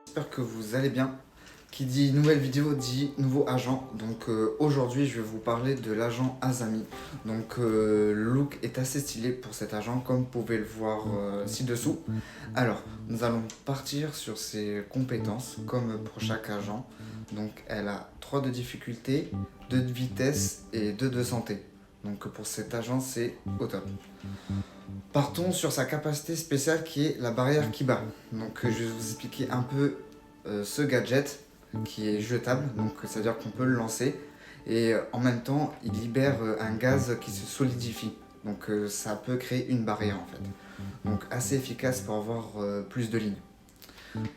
J'espère que vous allez bien. Qui dit nouvelle vidéo dit nouveau agent. Donc aujourd'hui je vais vous parler de l'agent Azami. Donc le look est assez stylé pour cet agent comme vous pouvez le voir ci-dessous. Alors nous allons partir sur ses compétences comme pour chaque agent. Donc elle a 3 de difficulté, 2 de vitesse et 2 de santé. Donc pour cet agent c'est au top. Partons sur sa capacité spéciale qui est la barrière qui bat. Donc je vais vous expliquer un peu ce gadget qui est jetable, donc c'est à dire qu'on peut le lancer et en même temps il libère un gaz qui se solidifie, donc ça peut créer une barrière en fait, donc assez efficace pour avoir plus de lignes.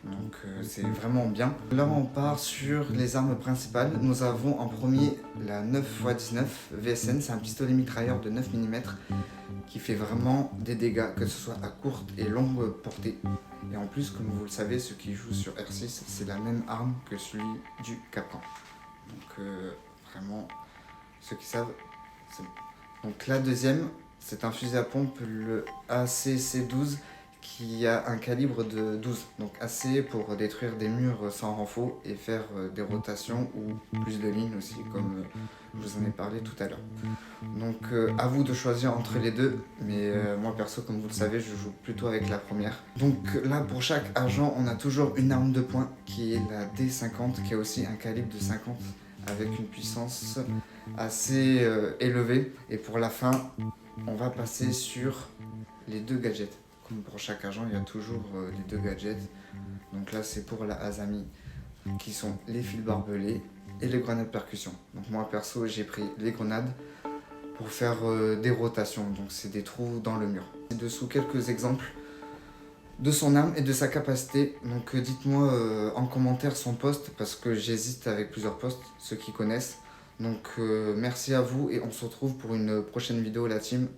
Donc c'est vraiment bien. Là on part sur les armes principales. Nous avons en premier la 9x19 VSN, c'est un pistolet mitrailleur de 9 mm qui fait vraiment des dégâts, que ce soit à courte et longue portée. Et en plus, comme vous le savez, ceux qui jouent sur R6, c'est la même arme que celui du Capcan. Donc vraiment, ceux qui savent, c'est bon. Donc la deuxième, c'est un fusil à pompe, le ACC-12, qui a un calibre de 12, donc assez pour détruire des murs sans renfort et faire des rotations ou plus de lignes aussi, comme je vous en ai parlé tout à l'heure. Donc à vous de choisir entre les deux, mais moi perso, comme vous le savez, je joue plutôt avec la première. Donc là, pour chaque agent, on a toujours une arme de poing qui est la D50, qui a aussi un calibre de 50 avec une puissance assez élevée. Et pour la fin, on va passer sur les deux gadgets. Comme pour chaque agent, il y a toujours les deux gadgets. Donc là, c'est pour la Azami, qui sont les fils barbelés et les grenades percussion. Donc moi perso, j'ai pris les grenades pour faire des rotations, donc c'est des trous dans le mur. Dessous quelques exemples de son arme et de sa capacité. Donc dites-moi en commentaire son poste, parce que j'hésite avec plusieurs postes, ceux qui connaissent. Donc merci à vous et on se retrouve pour une prochaine vidéo la team.